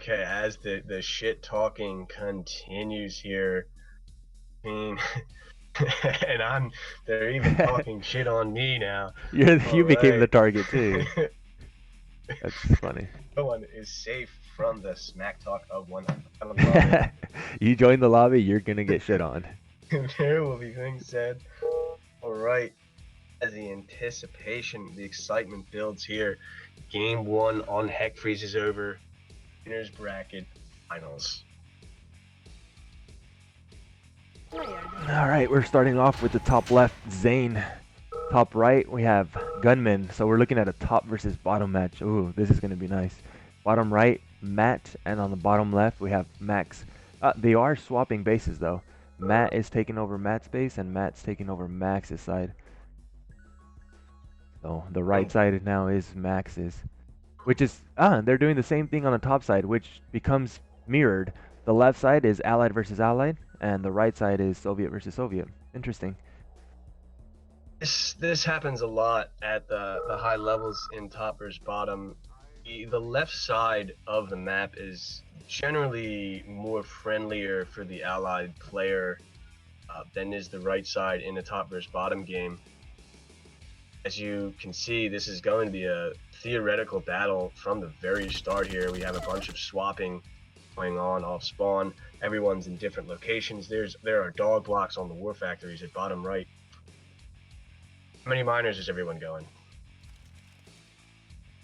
Okay, as the shit talking continues here, I mean, and they're even talking shit on me now. All You became the right. target too. That's funny. No one is safe from the smack talk of one. I love it. You join the lobby, you're gonna get shit on. There will be things said. All right. As the anticipation, the excitement builds here. Game one on Heck Freeze is over. Winners bracket finals. All right, we're starting off with the top left, Zain. Top right, we have Gunman. So we're looking at a top versus bottom match. Ooh, this is gonna be nice. Bottom right, Matt, and on the bottom left, we have Max. They are swapping bases though. Matt is taking over Matt's base, and Matt's taking over Max's side. So the right side now is Max's, which is they're doing the same thing on the top side, which becomes mirrored. The left side is Allied versus Allied, and the right side is Soviet versus Soviet. Interesting. This happens a lot at the high levels in top versus bottom. The left side of the map is generally more friendlier for the allied player than is the right side in the top versus bottom game. As you can see, this is going to be a theoretical battle from the very start here. We have a bunch of swapping going on off spawn. Everyone's in different locations. There are dog blocks on the war factories at bottom right. How many miners is everyone going?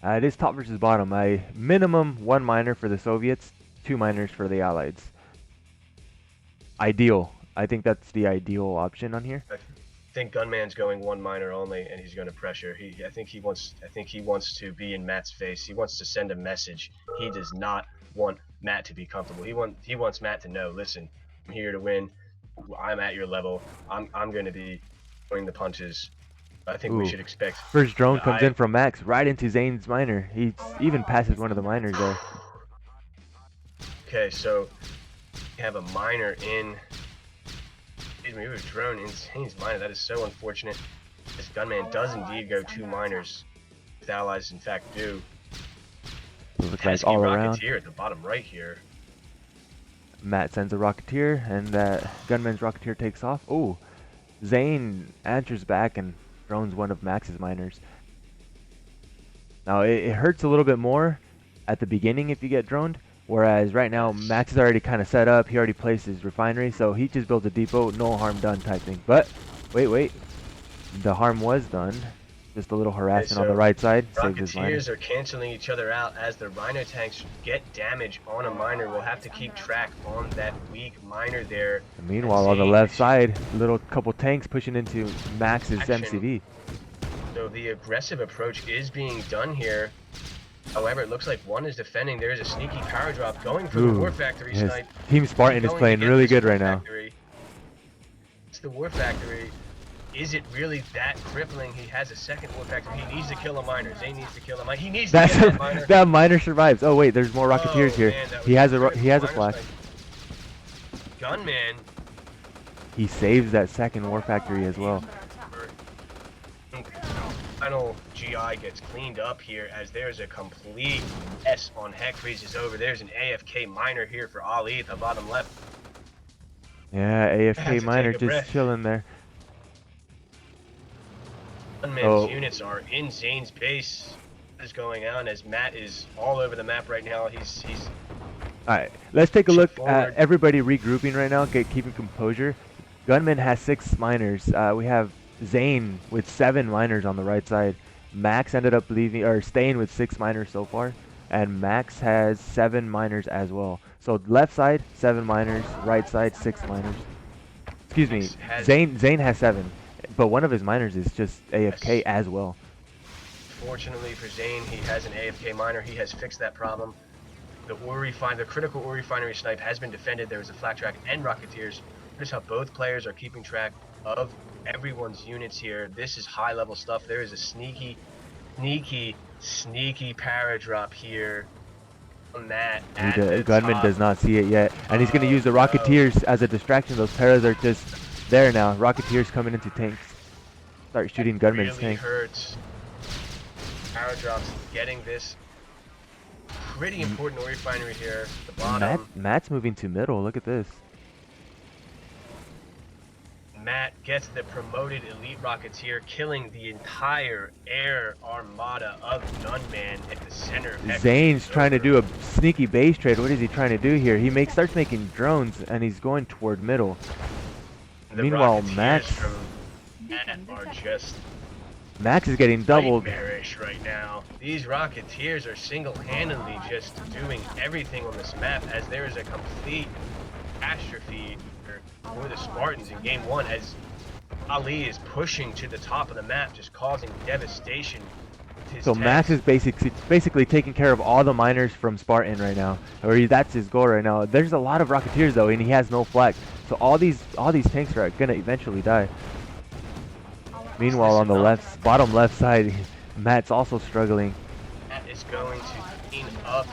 It is top versus bottom. Minimum 1 miner for the Soviets, 2 miners for the Allies. Ideal. I think that's the ideal option on here. I think Gunman's going 1 miner only, and he's going to pressure. I think he wants to be in Matt's face. He wants to send a message. He does not want Matt to be comfortable. He wants Matt to know, listen, I'm here to win. I'm at your level. I'm going to be throwing the punches. I think we should expect. First drone comes in from Max right into Zain's miner. He even passes one of the miners there. Okay, so we have a miner in. Excuse me, we have a drone in Zain's miner. That is so unfortunate. This Gunman does indeed go 2 miners. The allies, in fact, do. Looks like all around. Rocketeer at the bottom right here. Matt sends a Rocketeer, and Gunman's Rocketeer takes off. Oh, Zain answers back and drones one of Max's miners. Now it hurts a little bit more at the beginning if you get droned, whereas right now Max is already kind of set up. He already placed his refinery, so he just builds a depot, no harm done type thing. But wait, the harm was done. Just a little harassment on the right side. Rocketeers are canceling each other out as the Rhino tanks get damage on a miner. We'll have to keep track on that weak miner there. And meanwhile, on the left side, little couple tanks pushing into Max's MCV. So the aggressive approach is being done here. However, it looks like one is defending. There is a sneaky power drop going for the War Factory snipe. Team Spartan is playing really good right now. It's the War Factory. Is it really that crippling? He has a second War Factory. He needs to kill a miner. Zain needs to kill a miner. He needs to kill that miner. That miner survives. Oh wait, there's more Rocketeers here. Man, he has a flash. Gunman. He saves that second War Factory as well. Final GI gets cleaned up here as there's a complete S on Heck Freeze is over. There's an AFK miner here for Ali at the bottom left. Yeah, AFK miner just chilling there. Gunman's units are in Zain's base. What is going on as Matt is all over the map right now. He's Alright, let's take a look at everybody regrouping right now, keeping composure. Gunman has 6 miners. We have Zain with 7 miners on the right side. Max ended up staying with 6 miners so far, and Max has 7 miners as well. So left side 7 miners, right side 6 miners. Excuse me, Zain has 7, but one of his miners is just AFK as well. Fortunately for Zain, he has an AFK miner. He has fixed that problem. The critical ore refinery snipe has been defended. There is a flak track and Rocketeers. Notice how both players are keeping track of everyone's units here. This is high level stuff. There is a sneaky para drop here on that. Gunman does not see it yet, and he's going to use the Rocketeers as a distraction. Those paras are just there now. Rocketeers coming into tanks. Start shooting Gunman's tank. Hurts. Para drops getting this. pretty important ore refinery here. The bottom. Matt's moving to middle. Look at this. Matt gets the promoted elite rocketeer, killing the entire air armada of Gunman at the center. Zain's trying to do a sneaky base trade. What is he trying to do here? He starts making drones, and he's going toward middle. The Meanwhile, Matt are just Max is getting doubled. Nightmarish right now. These rocketeers are single-handedly just doing everything on this map, as there is a complete catastrophe for the Spartans in game 1, as Ali is pushing to the top of the map, just causing devastation. So Max is basically taking care of all the miners from Spartan right now, or that's his goal right now. There's a lot of rocketeers though, and he has no flag, so all these tanks are gonna eventually die. Meanwhile, on the bottom left side, Matt's also struggling. Matt is going to clean up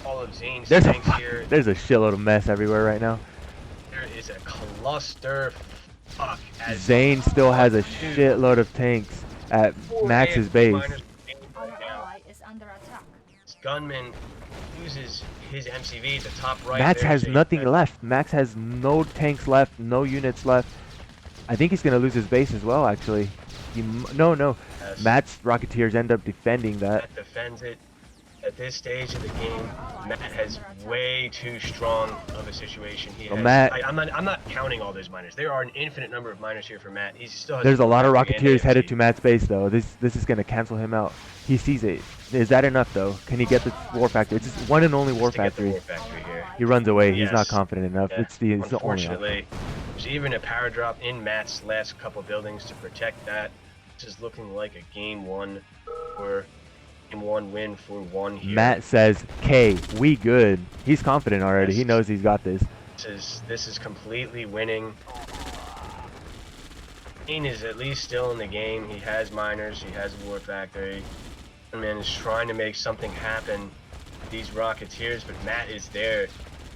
all of Zain's tanks here. There's a shitload of mess everywhere right now. There is a cluster fuck. Zain still has a shitload of tanks at Max's base. Gunman uses his MCV at the top right. Max has nothing left. Max has no tanks left, no units left. I think he's gonna lose his base as well. Actually, no. Yes. Matt's Rocketeers end up defending that. Matt defends it. At this stage of the game, Matt has way too strong of a situation. I'm not counting all those miners. There are an infinite number of miners here for Matt. He still has. There's a lot of Rocketeers headed to Matt's base though. This is gonna cancel him out. He sees it. Is that enough though? Can he get the war factory? It's just one and only war factory. He runs away. Yes. He's not confident enough. Yeah. It's the only option. There's even a power drop in Matt's last couple buildings to protect that. This is looking like a game 1 or game 1 win for 1 here. Matt says, "K, we good." He's confident already. Yes. He knows he's got this. This is completely winning. Zain is at least still in the game. He has miners. He has a war factory. Man is trying to make something happen. These Rocketeers, but Matt is there.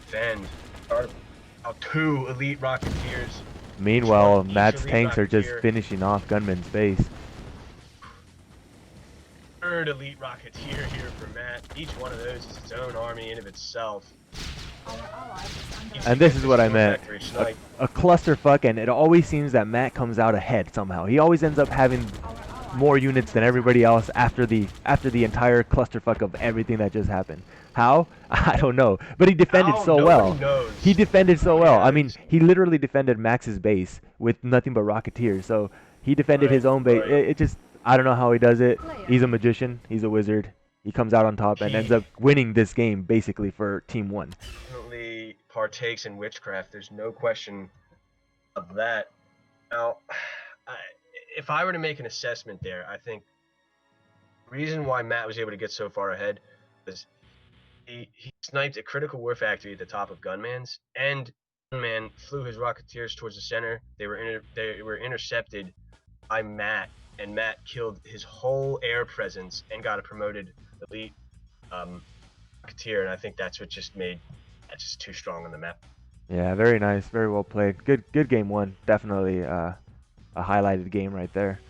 Defend. Out 2 elite Rocketeers. Meanwhile, Matt's tanks are just finishing off Gunman's base. 3rd elite Rocketeer here for Matt. Each one of those is its own army in of itself. And this is what I meant. A clusterfuck, and it always seems that Matt comes out ahead somehow. He always ends up having more units than everybody else after the entire clusterfuck of everything that just happened. How? I don't know. But he defended so well. He defended so well. I mean, he literally defended Max's base with nothing but Rocketeers. So he defended his own base. It just, I don't know how he does it. He's a magician. He's a wizard. He comes out on top and ends up winning this game basically for Team 1. Definitely partakes in witchcraft. There's no question of that. Now, if I were to make an assessment there, I think the reason why Matt was able to get so far ahead was he sniped a critical war factory at the top of Gunman's, and Gunman flew his Rocketeers towards the center. They were intercepted by Matt, and Matt killed his whole air presence and got a promoted elite Rocketeer, and I think that's what just made that just too strong on the map. Yeah, very nice, very well played. Good game 1. Definitely a highlighted game right there.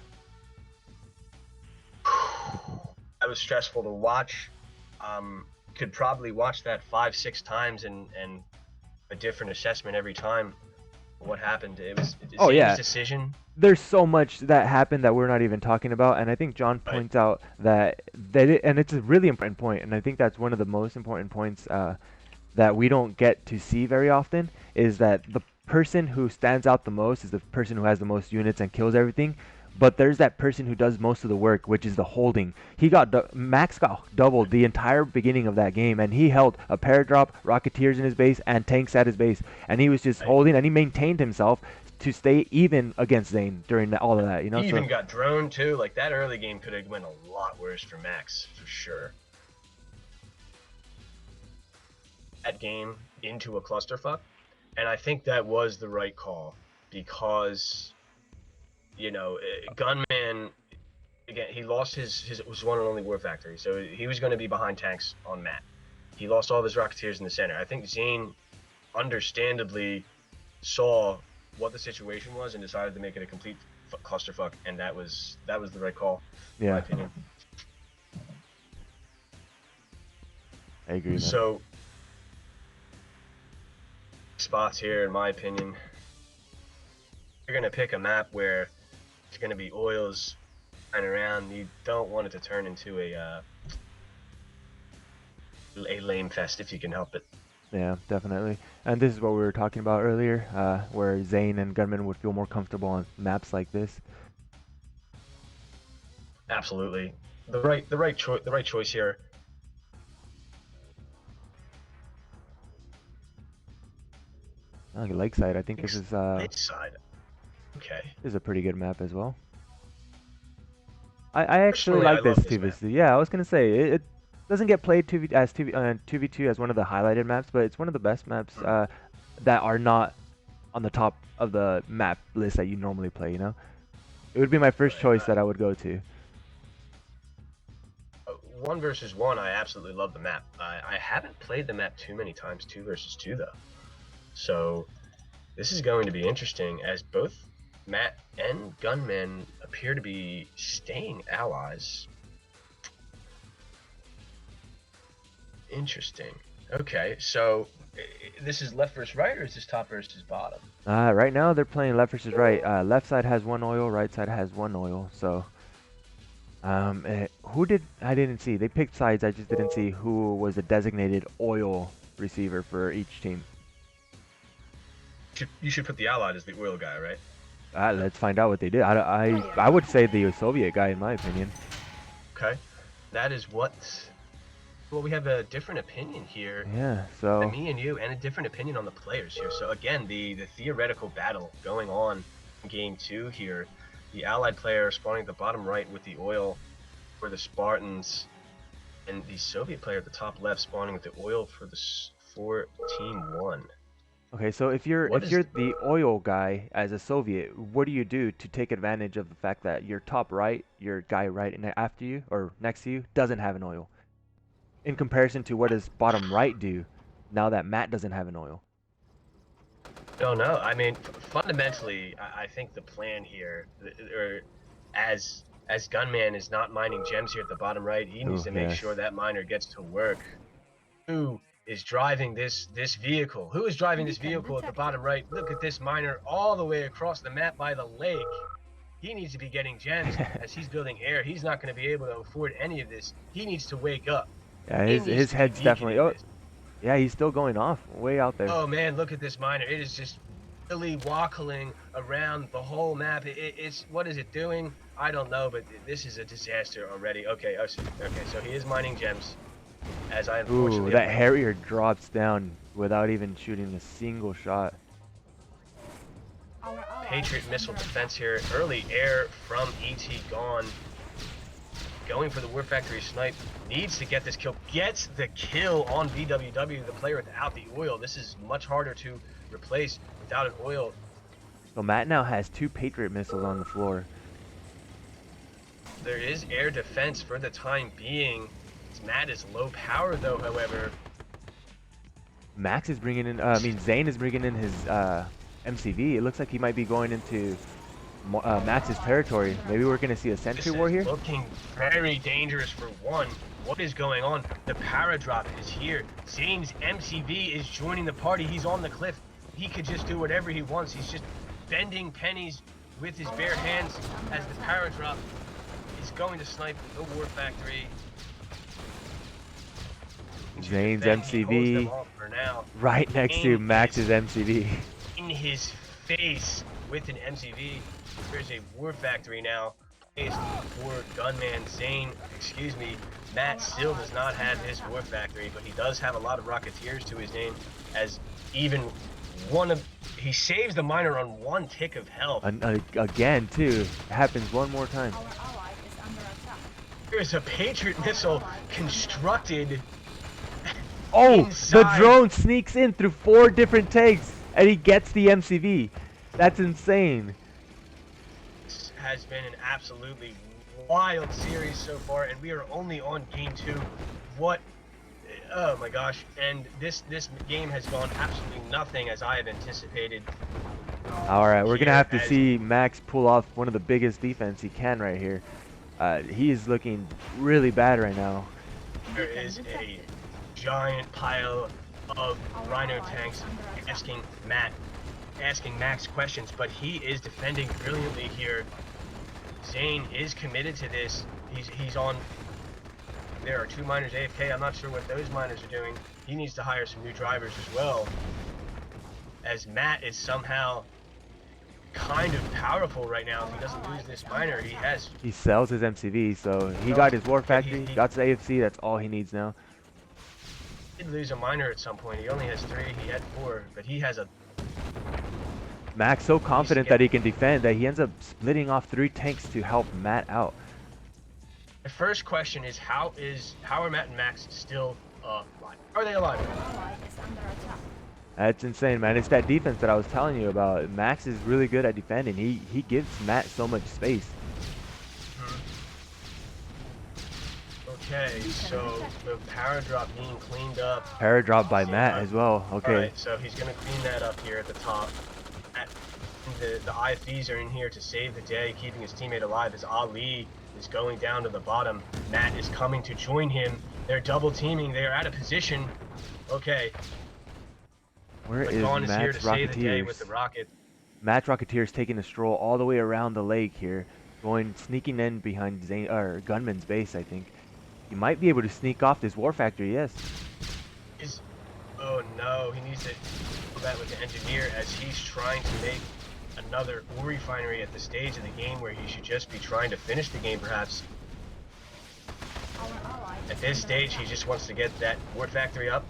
That was stressful to watch. Could probably watch that 5-6 times and a different assessment every time. What happened? It was Zain's decision. There's so much that happened that we're not even talking about, and I think John points out that and it's a really important point, and I think that's one of the most important points that we don't get to see very often, is that the person who stands out the most is the person who has the most units and kills everything. But there's that person who does most of the work, which is the holding. Max got doubled the entire beginning of that game, and he held a paradrop, Rocketeers in his base, and tanks at his base, and he was just holding, and he maintained himself to stay even against Zain during all of that. You know, he even got droned too. Like, that early game could have went a lot worse for Max for sure. That game into a clusterfuck, and I think that was the right call, because, you know, Gunman, again, he lost his one and only war factory, so he was going to be behind tanks on Matt. He lost all of his Rocketeers in the center. I think Zain understandably saw what the situation was and decided to make it a complete clusterfuck, and that was the right call, in my opinion. I agree, man. So spots here, in my opinion, you're gonna pick a map where it's gonna be oils flying around. You don't want it to turn into a lame fest if you can help it. Yeah, definitely. And this is what we were talking about earlier, where Zain and Gunman would feel more comfortable on maps like this. Absolutely, the right choice here. Like Lakeside, I think Lakeside. Okay. this is a pretty good map as well. I actually Personally, I like this love this map. 2v2. Yeah, I was gonna say it doesn't get played 2v2 as one of the highlighted maps, but it's one of the best maps that are not on the top of the map list that you normally play. You know, it would be my first choice that I would go to. 1 versus 1, I absolutely love the map. I haven't played the map too many times 2 versus 2 though, so this is going to be interesting as both Matt and Gunman appear to be staying allies. Interesting. Okay, so this is left versus right, or is this top versus bottom? Right now they're playing left versus right. Left side has 1 oil, right side has 1 oil. So, I didn't see. They picked sides. I just didn't see who was a designated oil receiver for each team. You should put the allied as the oil guy, right? Let's find out what they did. I would say the Soviet guy, in my opinion. Okay, that is what. Well, we have a different opinion here. Yeah, so Me and you, and a different opinion on the players here. So again, the theoretical battle going on in game 2 here. The allied player spawning at the bottom right with the oil for the Spartans, and the Soviet player at the top left spawning with the oil for team 1. okay, so if you're the oil guy as a Soviet, what do you do to take advantage of the fact that your top right, your guy right after you or next to you doesn't have an oil? In comparison to what does bottom right do now that Matt doesn't have an oil? Don't know. I mean, fundamentally, I think the plan here, or as Gunman is not mining gems here at the bottom right, he needs to make sure that miner gets to work. Who is driving this vehicle? Who is driving this vehicle at the bottom right? Look at this miner all the way across the map by the lake. He needs to be getting gems as he's building air. He's not going to be able to afford any of this. He needs to wake up. Yeah, his head's definitely. Oh, yeah, he's still going off way out there. Oh man, look at this miner. It is just really wackling around the whole map. It's what is it doing? I don't know, but this is a disaster already. Okay, so he is mining gems. As I unfortunately. Ooh, that Harrier drops down without even shooting a single shot. Patriot missile defense here. Early air from ET gone. Going for the War Factory snipe. Needs to get this kill. Gets the kill on BWW, the player without the oil. This is much harder to replace without an oil. So Matt now has 2 Patriot missiles on the floor. There is air defense for the time being. Matt is low power though, however. Max is bringing in, Zain is bringing in his MCV. It looks like he might be going into Max's territory. Maybe we're going to see a sentry war here? Looking very dangerous for 1. What is going on? The paradrop is here. Zain's MCV is joining the party. He's on the cliff. He could just do whatever he wants. He's just bending pennies with his bare hands as the paradrop is going to snipe the War Factory. Zain's MCV right next to Max's MCV. In his face with an MCV. There's a War Factory now placed for Gunman Zain. Excuse me. Matt still does not have his War Factory, but he does have a lot of Rocketeers to his name, as even he saves the miner on 1 tick of health. Again, too. It happens one more time. There's a Patriot missile constructed. Oh, inside. The drone sneaks in through 4 different tanks, and he gets the MCV. That's insane. This has been an absolutely wild series so far, and we are only on game 2. What? Oh my gosh! And this game has gone absolutely nothing as I have anticipated. All right, we're gonna have to see Max pull off one of the biggest defense he can right here. He is looking really bad right now. There is a giant pile of Rhino tanks asking Max questions, but he is defending brilliantly here. Zain is committed to this. He's on. There are 2 miners AFK. I'm not sure what those miners are doing. He needs to hire some new drivers as well. As Matt is somehow kind of powerful right now. If he doesn't lose this miner, he sells his MCV, so he got his war factory, got to the AFC. That's all he needs now. He did lose a miner at some point. He only has 3. He had 4, but he has a. Max so confident that he can defend that he ends up splitting off 3 tanks to help Matt out. The first question is how are Matt and Max still alive? Are they alive? That's insane, man. It's that defense that I was telling you about. Max is really good at defending. He gives Matt so much space. Okay, so the power drop being cleaned up. Power drop by Matt as well. Okay. Alright, so he's gonna clean that up here at the top. The IFVs are in here to save the day, keeping his teammate alive as Ali is going down to the bottom. Matt is coming to join him. They're double teaming. They are out of position. Okay. Where is Matt's Rocketeers? With the rocket. Matt's Rocketeers taking a stroll all the way around the lake here, sneaking in behind Gunman's base. I think he might be able to sneak off this war factory. Yes. Oh no, he needs to do that with the engineer as he's trying to make another ore refinery at the stage of the game where he should just be trying to finish the game, perhaps. At this stage, he just wants to get that war factory up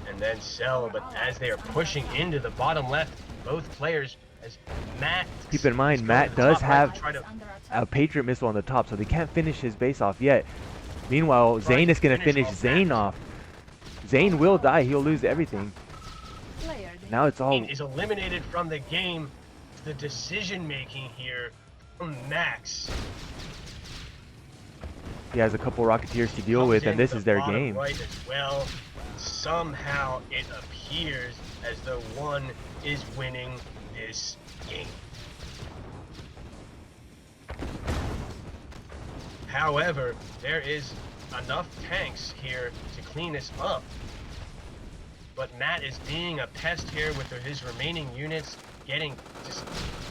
and then sell, but as they are pushing into the bottom left, both players, as Matt... Keep in mind, Matt does have a Patriot missile on the top, so they can't finish his base off yet. Meanwhile, Zain is going to finish Zain off. Zain will die. He'll lose everything. Now it's all... is eliminated from the game. The decision-making here from Max. He has a couple Rocketeers to deal with, and this is their game. Right as well. Somehow it appears as though one is winning this game. However, there is enough tanks here to clean this up. But Matt is being a pest here with his remaining units, getting just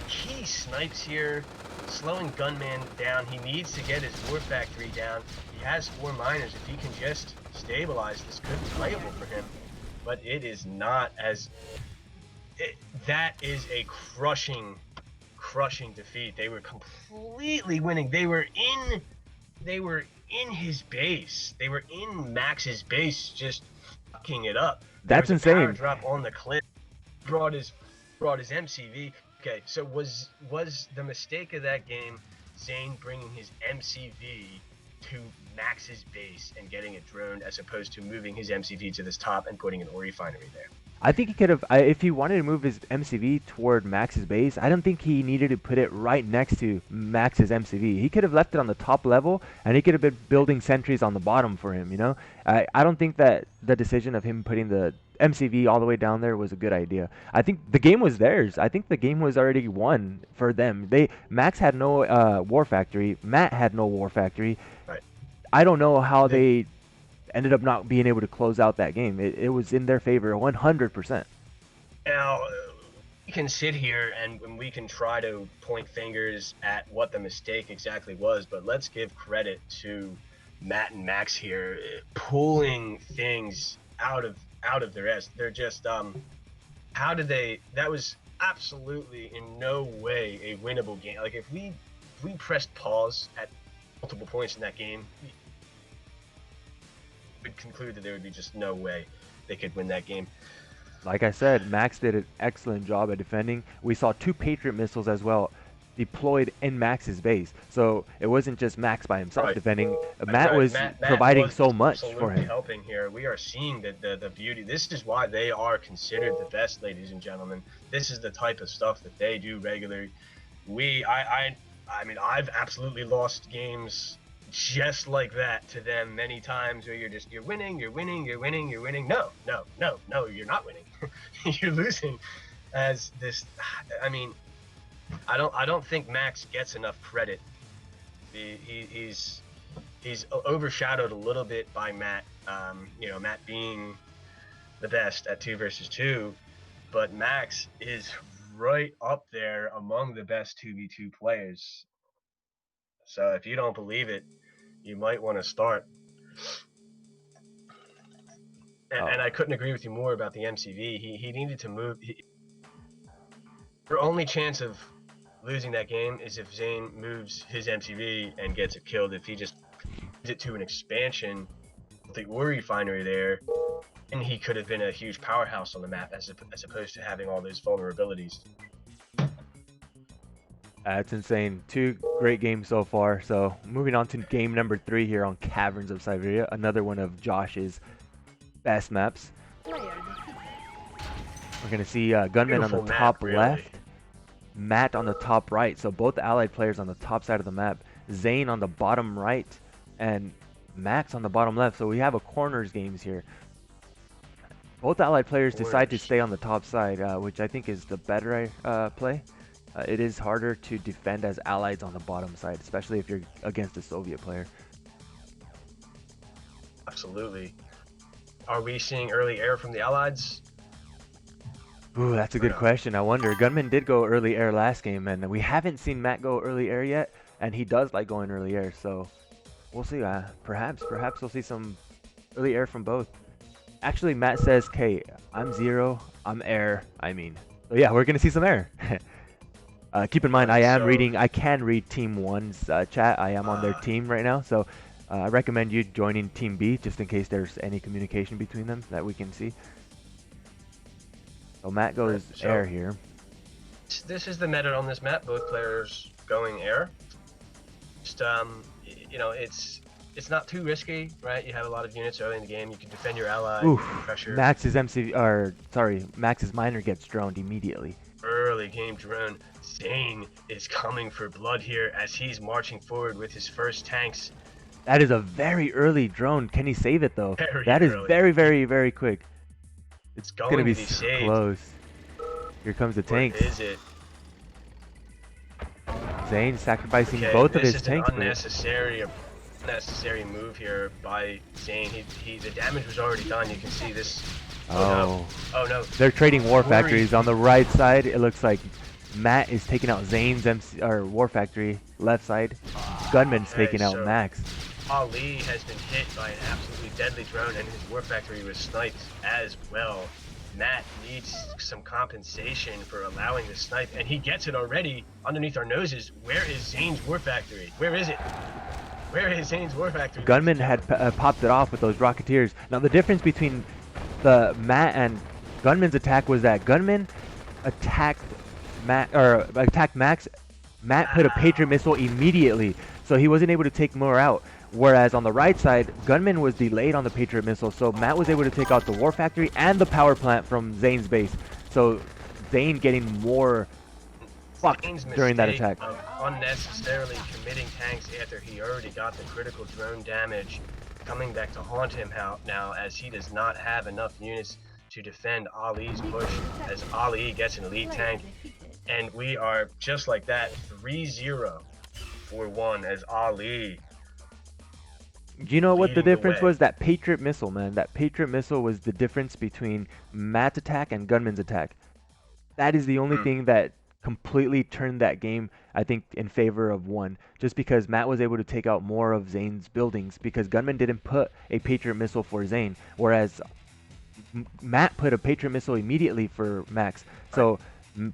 key snipes here, slowing Gunman down. He needs to get his war factory down. He has 4 miners. If he can just stabilize, this could be playable for him. But it is not as... that is a crushing defeat. They were completely winning. They were in his base. They were in Max's base, just fucking it up. That's insane. Power drop on the cliff. Brought his MCV. Okay, so was the mistake of that game Zain bringing his MCV to Max's base and getting it droned, as opposed to moving his MCV to this top and putting an ore refinery there? I think he could have, if he wanted to move his MCV toward Max's base, I don't think he needed to put it right next to Max's MCV. He could have left it on the top level, and he could have been building sentries on the bottom for him, you know? I don't think that the decision of him putting the MCV all the way down there was a good idea. I think the game was theirs. I think the game was already won for them. Max had no war factory. Matt had no war factory. Right. I don't know how they ended up not being able to close out that game. It was in their favor 100%. Now, we can sit here and we can try to point fingers at what the mistake exactly was, but let's give credit to Matt and Max here, pulling things out of their ass. They're just how did they? That was absolutely in no way a winnable game. Like, if we pressed pause at multiple points in that game, would conclude that there would be just no way they could win that game. Like I said, Max did an excellent job at defending. We saw 2 Patriot missiles as well deployed in Max's base, so it wasn't just Max by himself defending. Matt was providing so much for him. Helping here. We are seeing the beauty. This is why they are considered the best, ladies and gentlemen. This is the type of stuff that they do regularly. I mean, I've absolutely lost games just like that to them many times, where you're winning. No, you're not winning. You're losing. As this, I mean, I don't think Max gets enough credit. He's overshadowed a little bit by Matt, You know, Matt being the best at 2 versus 2, but Max is right up there among the best 2v2 players. So if you don't believe it, you might want to start. And I couldn't agree with you more about the MCV. He needed to move. Your only chance of losing that game is if Zain moves his MCV and gets it killed. If he just moves it to an expansion, the ore refinery there, and he could have been a huge powerhouse on the map as opposed to having all those vulnerabilities. That's insane. 2 great games so far. So moving on to game number 3 here on Caverns of Siberia, another one of Josh's best maps. We're gonna see Gunman on the top left, Matt on the top right. So both allied players on the top side of the map, Zain on the bottom right, and Max on the bottom left. So we have a corners games here. Both allied players decide to stay on the top side, which I think is the better play. It is harder to defend as allies on the bottom side, especially if you're against a Soviet player. Absolutely. Are we seeing early air from the allies? Ooh, that's a good question. I wonder. Gunman did go early air last game, and we haven't seen Matt go early air yet, and he does like going early air, so we'll see. Perhaps we'll see some early air from both. Actually, Matt says, "Okay, I'm 0, I'm air, I mean." So yeah, we're gonna see some air. Keep in mind, I can read Team 1's chat. I am on their team right now, so I recommend you joining Team B just in case there's any communication between them that we can see. So Matt goes air here. This is the meta on this map. Both players going air. Just you know, it's not too risky, right? You have a lot of units early in the game. You can defend your ally. Oof, Pressure. Max's Max's miner gets droned immediately. Early game drone. Zain is coming for blood here as he's marching forward with his first tanks. That is a very early drone. Can he save it though? That is early. very, very, very quick. It's going to be saved. Close. Here comes the tanks. What is it? Zain sacrificing both of his tanks. This is an unnecessary move here by Zain. The damage was already done. You can see this. Oh no. They're trading war factories. On the right side, it looks like Matt is taking out Zain's war factory. Left side, Gunman's taking out Max. Ali has been hit by an absolutely deadly drone, and his war factory was sniped as well. Matt needs some compensation for allowing the snipe, and he gets it already underneath our noses. Where is Zain's war factory? Where is it? Where is Zain's war factory? Gunman had popped it off with those Rocketeers. Now the difference between the Matt and Gunman's attack was that Gunman attacked Max. Matt put a Patriot missile immediately, so he wasn't able to take more out. Whereas on the right side, Gunman was delayed on the Patriot missile, so Matt was able to take out the war factory and the power plant from Zain's base. So Zain getting more fucked during that attack. Of unnecessarily committing tanks after he already got the critical drone damage coming back to haunt him now, as he does not have enough units to defend Ali's push, as Ali gets an elite tank. And we are just like that, 3-0 for 1 as Ali. Do you know what the difference was? That Patriot missile, man. That Patriot missile was the difference between Matt's attack and Gunman's attack. That is the only thing that completely turned that game, I think, in favor of 1. Just because Matt was able to take out more of Zain's buildings, because Gunman didn't put a Patriot missile for Zain, whereas Matt put a Patriot missile immediately for Max. So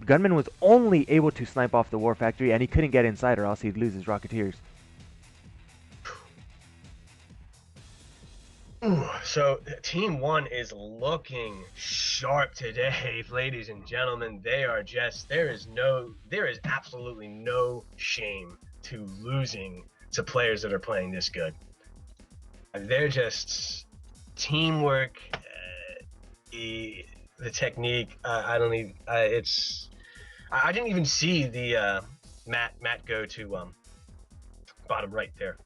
Gunman was only able to snipe off the war factory, and he couldn't get inside or else he'd lose his Rocketeers. So Team 1 is looking sharp today, ladies and gentlemen. There is absolutely no shame to losing to players that are playing this good. They're just teamwork, the technique. I didn't even see the Matt go to bottom right there.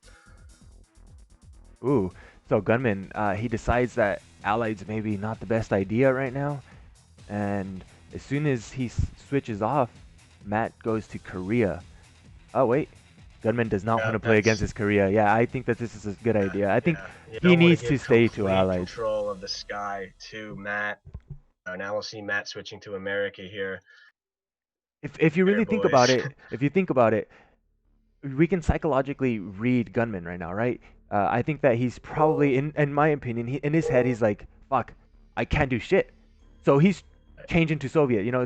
Ooh. So Gunman, he decides that Allied's maybe not the best idea right now, and as soon as he switches off, Matt goes to Korea. Oh wait, Gunman does not want Yeah, to play against that's his Korea. Yeah, I think that this is a good idea. I think yeah. You he don't want to needs to give stay to complete allies. control of the sky to Matt. Now we'll see Matt switching to America here. If you There, really think about boys. it, if you think about it, we can psychologically read Gunman right now, right? I think that he's probably, in my opinion, in his head, he's like, fuck, I can't do shit. So he's changing to Soviet. You know,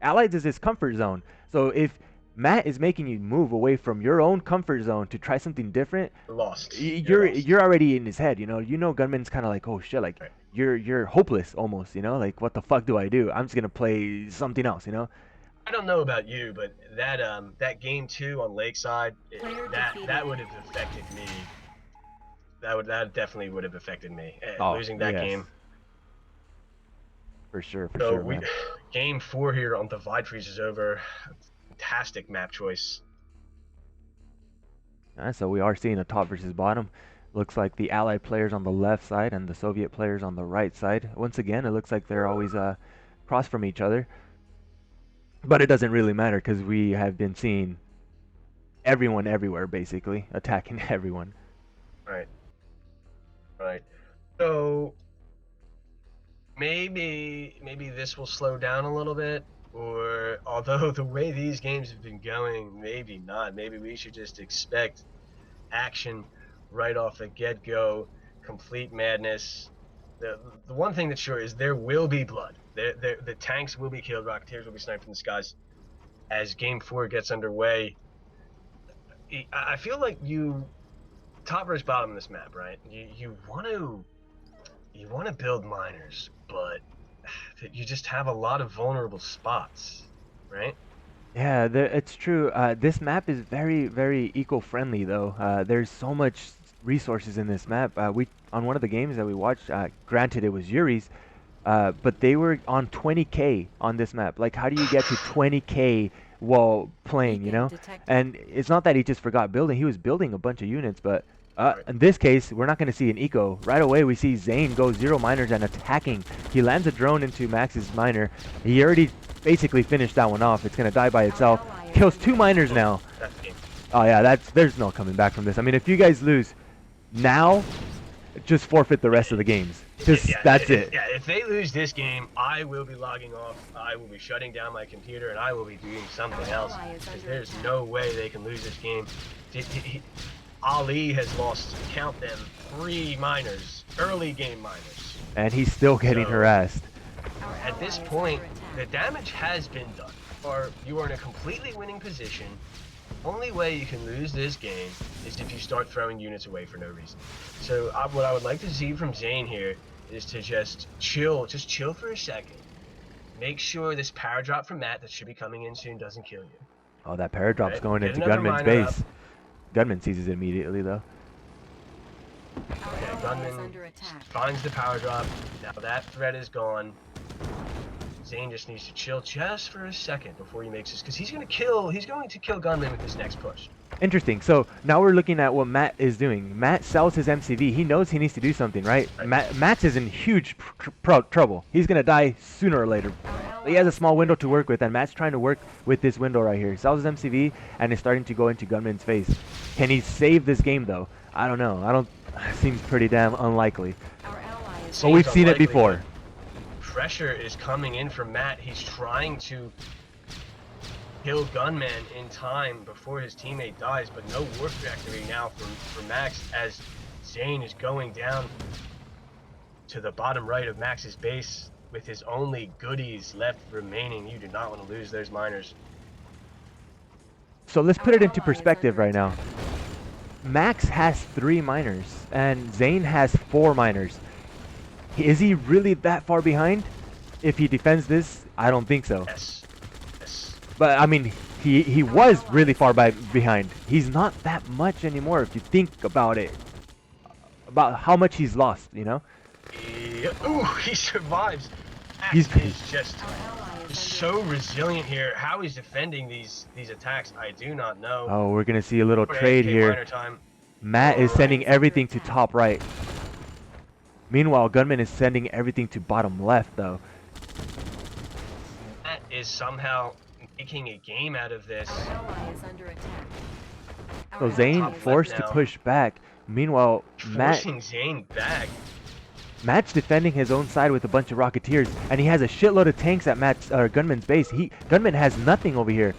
Allies is his comfort zone. So if Matt is making you move away from your own comfort zone to try something different, Lost. You're lost. you're already in his head. You know, Gunman's kind of like, oh shit, like Right. you're hopeless almost. You know, like what the fuck do I do? I'm just gonna play something else. You know. I don't know about you, but that game 2 on Lakeside, that would have affected me. That definitely would have affected me. Oh Losing that yes, game. for So sure, we man. game 4 here on Divide Freeze is over. Fantastic map choice. So we are seeing a top versus bottom. Looks like the Allied players on the left side and the Soviet players on the right side. Once again, it looks like they're always across from each other. But it doesn't really matter because we have been seeing everyone everywhere, basically, attacking everyone. Right. Right. So maybe this will slow down a little bit, or although the way these games have been going, maybe not. Maybe we should just expect action right off the get-go, complete madness. The one thing that's sure is there will be blood. The tanks will be killed, Rocketeers will be sniped from the skies. As Game 4 gets underway, I feel like you top versus bottom in this map, right? You want to build miners, but you just have a lot of vulnerable spots, right? Yeah, it's true. This map is very eco-friendly, though. There's so much resources in this map. We on one of the games that we watched, granted it was Yuri's, but they were on 20K on this map. Like, how do you get to 20K while playing, you know? And it's not that he just forgot building. He was building a bunch of units, but Right. in this case, we're not going to see an eco. Right away, we see Zain go 0 miners and attacking. He lands a drone into Max's miner. He already basically finished that one off. It's going to die by itself. Kills 2 miners now. That's the game. Oh, yeah, there's no coming back from this. I mean, if you guys lose now, just forfeit the rest of the games. That's it. Yeah, if they lose this game, I will be logging off. I will be shutting down my computer, and I will be doing something else. Because there's no way they can lose this game. Ali has lost, count them, 3 miners, early game miners. And he's still getting harassed. At this point, the damage has been done. Or you are in a completely winning position. Only way you can lose this game is if you start throwing units away for no reason. So what I would like to see from Zain here is to just chill for a second. Make sure this power drop from Matt that should be coming in soon doesn't kill you. Oh, that paradrop's Right? going Get into another Gunman's miner base. up. Gunman seizes it immediately, though. Okay, Gunman finds the power drop. Now that threat is gone. Zain just needs to chill just for a second before he makes this, because he's going to kill Gunman with this next push. Interesting. So now we're looking at what Matt is doing. Matt sells his MCV. He knows he needs to do something, right? Matt is in huge trouble. He's going to die sooner or later. He has a small window to work with, and Matt's trying to work with this window right here. He sells his MCV, and is starting to go into Gunman's face. Can he save this game, though? I don't know. Seems pretty damn unlikely. But we've seen it before. Pressure is coming in from Matt. He's trying to kill Gunman in time before his teammate dies, but no warp trajectory now for Max, as Zain is going down to the bottom right of Max's base with his only goodies left remaining. You do not want to lose those miners. So let's put it into perspective right now. Max has 3 miners, and Zain has 4 miners. Is he really that far behind? If he defends this, I don't think so. Yes. But I mean, he was really far behind. He's not that much anymore if you think about it. About how much he's lost, you know? Ooh, he survives. He's just so resilient here. How he's defending these attacks, I do not know. Oh, we're gonna see a little trade here. Matt is sending everything to top right. Meanwhile, Gunman is sending everything to bottom left, though. Matt is somehow making a game out of this. So Zain Top left forced to now, push back. Meanwhile, forcing Zain back. Matt's defending his own side with a bunch of Rocketeers, and he has a shitload of tanks at Gunman's base. Gunman has nothing over here.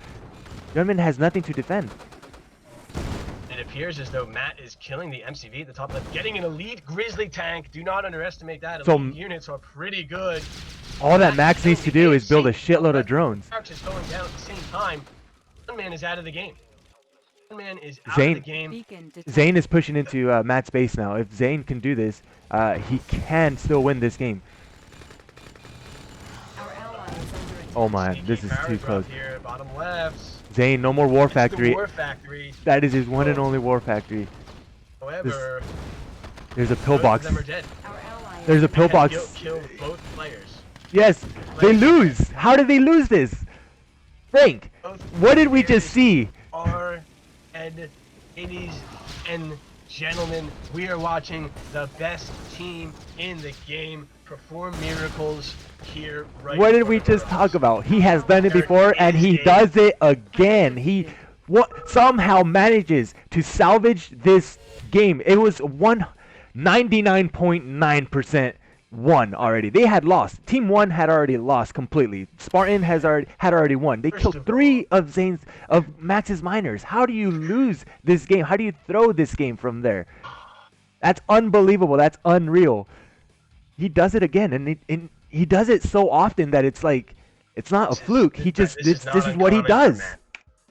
Gunman has nothing to defend. It appears as though Matt is killing the MCV at the top left, getting an elite Grizzly tank. Do not underestimate that. Elite units are pretty good. All that Max needs to do is build a shitload of drones. Arch is going down at the same time. Gunman is out of the game. Gunman is out of the game. Zain is pushing into Matt's base now. If Zain can do this, he can still win this game. Oh my, this is too close. Here, bottom left. Zain, no more War Factory. War Factory. That is his one and only War Factory. However, there's a pillbox. Both of them are dead. There's a pillbox. Kill both players. Yes, they lose. How did they lose this? Frank, what did we just see? Ladies and gentlemen, we are watching the best team in the game perform miracles here right now. What did we just talk about? He has done it before and he does it again. He somehow manages to salvage this game. It was 99.9% won already. They had lost. Team 1 had already lost completely. Spartan had already won. They killed 3 of Max's miners. How do you lose this game? How do you throw this game from there? That's unbelievable. That's unreal. He does it again, and he does it so often that it's like it's not a fluke. He just this is what he does.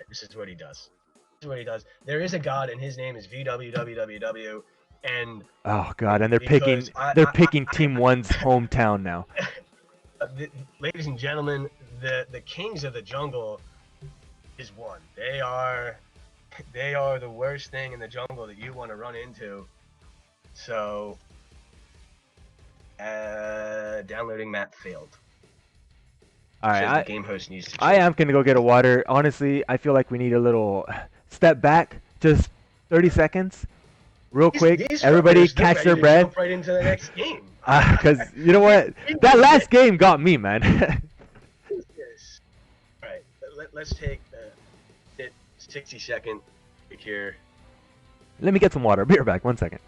This is what he does. This is what he does. There is a god, and his name is VWWWW. And oh god, and they're picking Team 1's hometown now. Ladies and gentlemen, the kings of the jungle is one. They are the worst thing in the jungle that you want to run into. So downloading map failed. All right, the game host needs to change. I am gonna go get a water. Honestly, I feel like we need a little step back, just 30 seconds. Real quick, everybody catch their breath. Jump right into the next game. Because you know what? That last game got me, man. Yes. All right, let's take a 60-second break here. Let me get some water. I'll be right back. 1 second.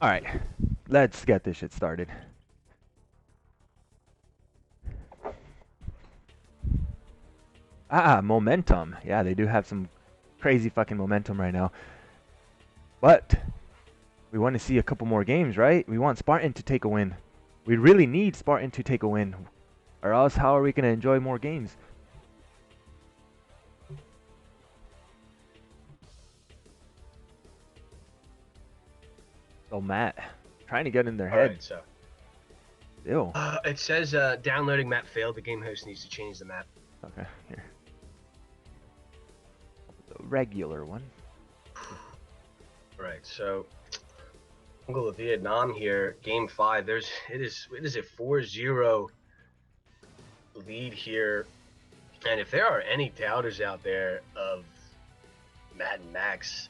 Alright, let's get this shit started. Momentum. Yeah, they do have some crazy fucking momentum right now. But we want to see a couple more games, right? We want Spartan to take a win. We really need Spartan to take a win. Or else how are we going to enjoy more games? So Matt, trying to get in their head. Right, so. Ew. It says downloading map failed. The game host needs to change the map. Okay, here. The regular one. Right, so Jungle of Vietnam here, game 5. It is a 4-0 lead here, and if there are any doubters out there of Matt+Max,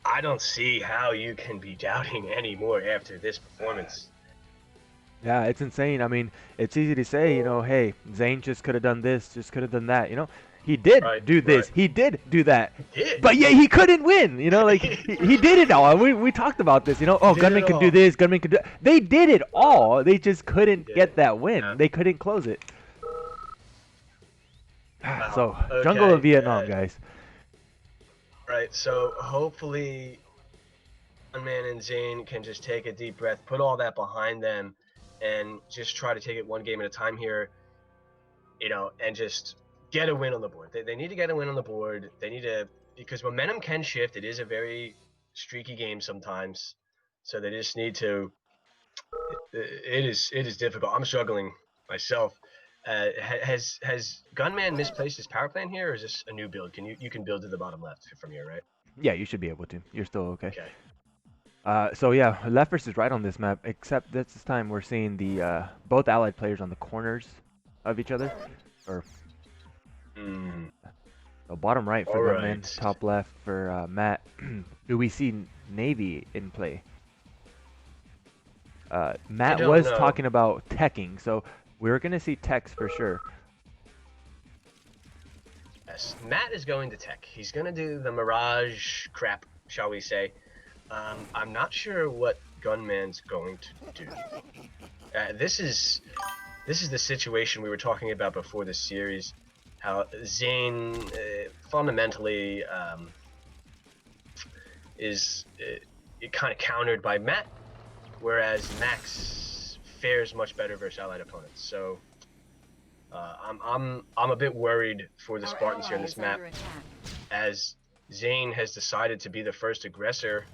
I don't see how you can be doubting anymore after this performance. Yeah, it's insane. I mean, it's easy to say, you know, hey, Zain just could have done this, just could have done that, you know. He did do this, he did do that, but yeah, he couldn't win, you know, like, he did it all. We talked about this, you know, oh, Gunman can do this, Gunman can do that. They did it all, they just couldn't get that win. Yeah. They couldn't close it. So, okay. Jungle of Vietnam, guys. Right, so hopefully Gunman and Zain can just take a deep breath, put all that behind them, and just try to take it one game at a time here, you know, and just get a win on the board. They need to get a win on the board. They need to, because momentum can shift. It is a very streaky game sometimes, so they just need to. It is difficult. I'm struggling myself. Has Gunman misplaced his power plant here, or is this a new build? You can build to the bottom left from here, right? Yeah, you should be able to. You're still okay. Okay. So yeah, left versus right on this map, except this time we're seeing the both allied players on the corners of each other, or Mm, bottom right for all Gunman, right. top left for Matt. Do we see Navy in play? I Matt don't was know. talking about teching, so we're gonna see techs for sure. Yes, Matt is going to tech. He's going to do the Mirage crap, shall we say. I'm not sure what Gunman's going to do. This is the situation we were talking about before the series. How Zain fundamentally is kind of countered by Matt, whereas Max fares much better versus allied opponents. So I'm a bit worried for the Spartans here in this map, as Zain has decided to be the first aggressor,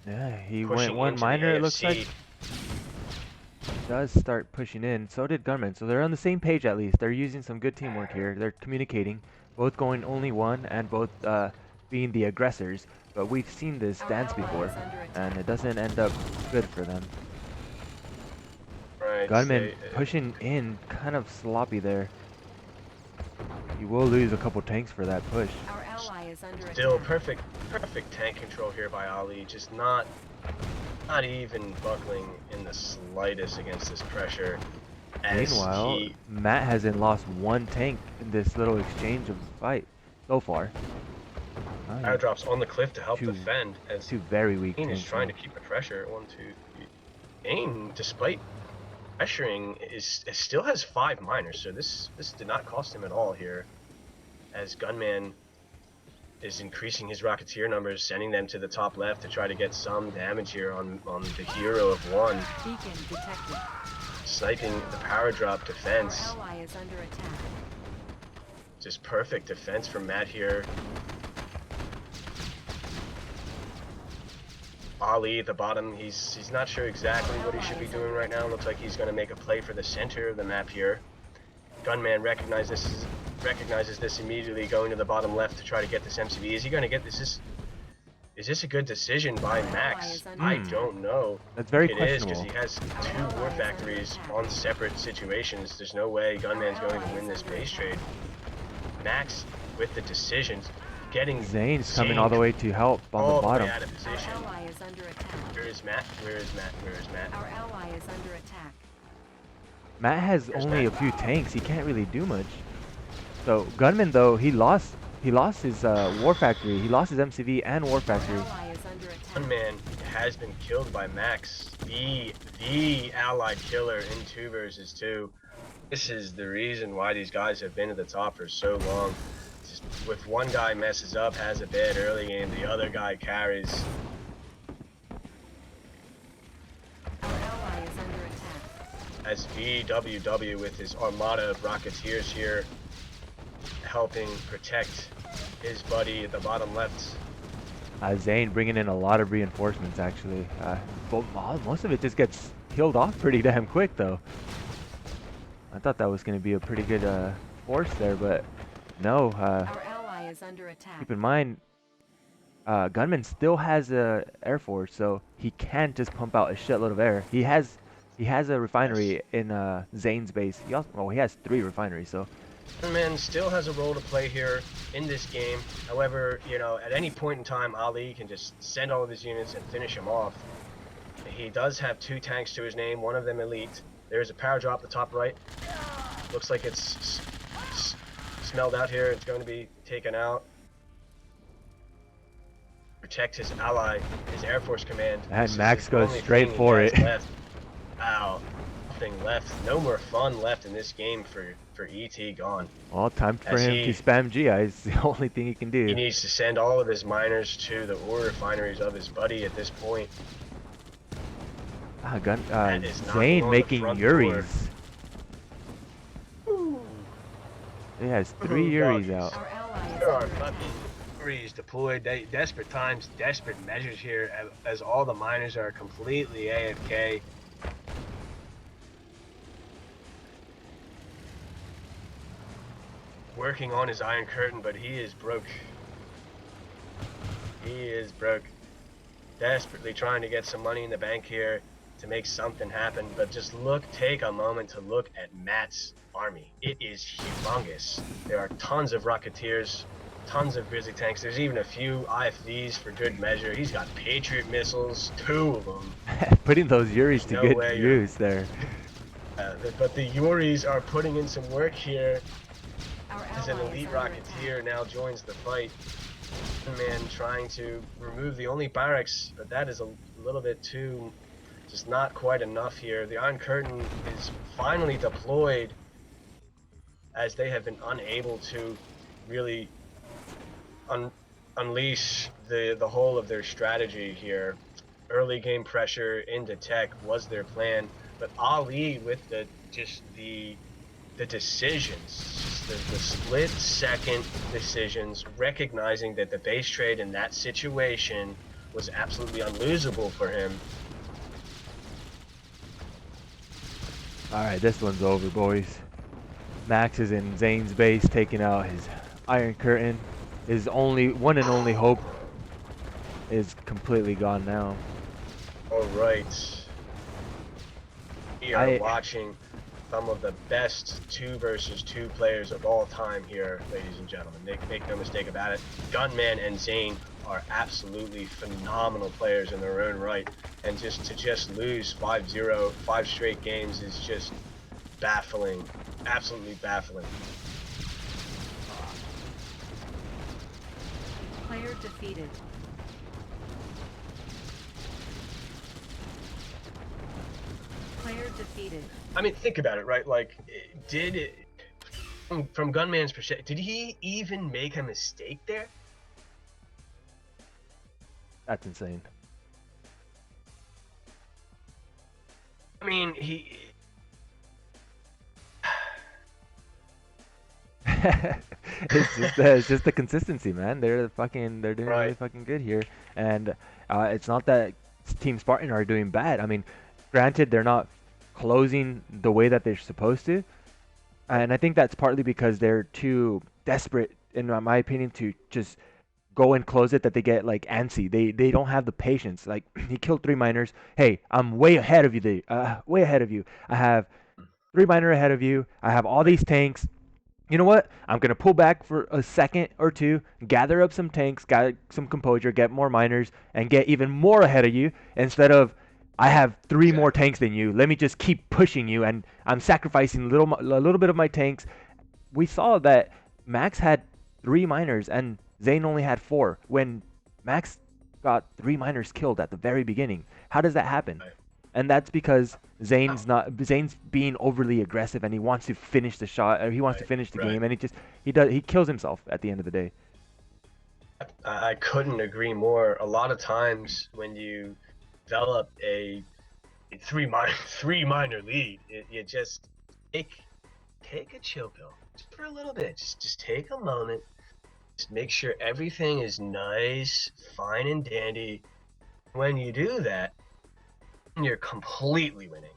Yeah, he went pushing one into the minor. It looks like AFC. does start pushing in. So did Gunman. So they're on the same page at least. They're using some good teamwork here. They're communicating, both going only one and both being the aggressors. But we've seen this dance before, and it doesn't end up good for them. Right, Gunman pushing in, kind of sloppy there. He will lose a couple tanks for that push. Our ally is under still attack. perfect tank control here by Ali. Just not even buckling in the slightest against this pressure. As Meanwhile, he Matt hasn't lost one tank in this little exchange of fight so far. airdrops on the cliff to help Two- defend, as Two very weak Zain is tanks. trying Now. to keep the pressure. 1, 2, 3. Zain, despite pressuring, still has 5 miners, so this did not cost him at all here. As Gunman is increasing his Rocketeer numbers, sending them to the top left to try to get some damage here on the hero of 1. Beacon detected. Sniping the power drop defense. Our ally is under attack. Just perfect defense from Matt here. Ali at the bottom, he's not sure exactly what he should be doing right now. Looks like he's going to make a play for the center of the map here. Gunman recognizes this immediately, going to the bottom left to try to get this MCV. Is he going to get this? Is this a good decision by Max? I don't know. That's very It is, questionable. because he has 2 war factories on separate situations. There's no way Gunman's going to win this base trade. Max with the decisions. Getting Zane's coming all the way to help on the bottom. Way out of position. Our ally is under attack. Where is Matt? Where is Matt? Where is Matt? Our ally is under attack. Matt has There's only Matt. a few tanks. He can't really do much. So Gunman though, he lost his war factory. He lost his MCV and war factory. Our ally is under attack. Gunman has been killed by Max, the allied killer in 2 versus 2. This is the reason why these guys have been at the top for so long. Just if one guy messes up, has a bad early game, the other guy carries. Our ally is under attack. As VWW with his armada of Rocketeers here, helping protect his buddy at the bottom left. Zayn bringing in a lot of reinforcements actually. But most of it just gets killed off pretty damn quick though. I thought that was going to be a pretty good force there, but no. Our ally is under attack. Keep in mind, Gunman still has a air force, so he can't just pump out a shitload of air. He has a refinery in Zane's base. He has 3 refineries, so. Gunman still has a role to play here in this game. However, you know, at any point in time, Ali can just send all of his units and finish him off. He does have 2 tanks to his name, one of them elite. There's a power drop at the top right. Looks like it's smelled out here. It's going to be taken out. Protect his ally, his Air Force command. And This Max is the goes only straight thing he for has it. Left. Wow. Nothing left. No more fun left in this game for ET. Gone. Well, time for As him he- to spam GI. It's the only thing he can do. He needs to send all of his miners to the ore refineries of his buddy at this point. That is knocking Zayn on the making front Yuris. He has 3 Ooh, Yuris doggies. out. Our ally is There are under attack. fucking Furies deployed. Desperate times, desperate measures here, as all the miners are completely AFK. Working on his Iron Curtain, but he is broke. He is broke. desperately trying to get some money in the bank here to make something happen. But just take a moment to look at Matt's army. It is humongous. There are tons of Rocketeers, tons of Grizzly tanks. There's even a few IFVs for good measure. He's got Patriot missiles, 2 of them. Putting those Yuris to No good way use there. But the Yuris are putting in some work here. Our As an ally elite is under attack. Rocketeer now joins the fight. Man trying to remove the only barracks, but that is a little bit too, just not quite enough here. The Iron Curtain is finally deployed as they have been unable to really unleash the whole of their strategy here. Early game pressure into tech was their plan, but Ali with the decisions, just the split-second decisions, recognizing that the base trade in that situation was absolutely unlosable for him. Alright, this one's over, boys. Max is in Zane's base, taking out his Iron Curtain. His one and only hope is completely gone now. Alright. We are watching some of the best 2 versus 2 players of all time here, ladies and gentlemen. Make no mistake about it. Gunman and Zain are absolutely phenomenal players in their own right, and to lose 5-0, 5 straight games is just baffling, absolutely baffling. Player defeated. Player defeated. I mean, think about it, right? Like, from Gunman's perspective, did he even make a mistake there? That's insane. I mean, it's just the consistency, man. They're doing really fucking good here, and it's not that Team Spartan are doing bad. I mean, granted, they're not closing the way that they're supposed to, and I think that's partly because they're too desperate, in my opinion, to just go and close it, that they get like antsy. They don't have the patience. Like, he killed 3 miners. Hey, I'm way ahead of you. Way ahead of you. I have 3 miner ahead of you. I have all these tanks. You know what? I'm going to pull back for a second or two, gather up some tanks, gather some composure, get more miners, and get even more ahead of you, instead of, I have 3 more tanks than you. Let me just keep pushing you, and I'm sacrificing a little bit of my tanks. We saw that Max had 3 miners, and Zain only had 4. When Max got 3 miners killed at the very beginning, how does that happen? And that's because Zain's being overly aggressive, and he wants to finish the shot, or he wants to finish the game, and he kills himself at the end of the day. I couldn't agree more. A lot of times when you develop a 3 minor lead, you just take a chill pill just for a little bit. Just take a moment. Just make sure everything is nice, fine and dandy. When you do that, you're completely winning.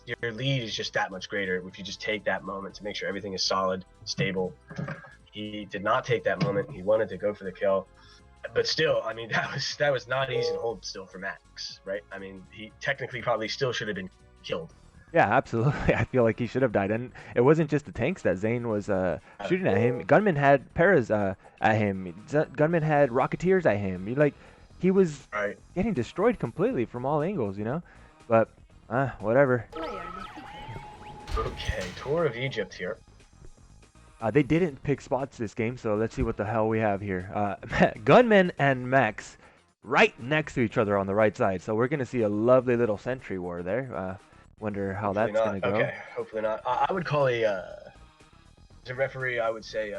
Your lead is just that much greater if you just take that moment to make sure everything is solid, stable. He did not take that moment. He wanted to go for the kill, but still, I mean, that was not easy to hold still for Max, right? I mean, he technically probably still should have been killed. Yeah, absolutely. I feel like he should have died, and it wasn't just the tanks that Zain was shooting at him. Gunman had Paras at him. Gunman had Rocketeers at him. He was getting destroyed completely from all angles, you know? But, whatever. Okay, Tour of Egypt here. They didn't pick spots this game, so let's see what the hell we have here. Gunman and Max right next to each other on the right side, so we're going to see a lovely little sentry war there. Wonder how that's going to go. Okay, hopefully not. I would call as a referee, I would say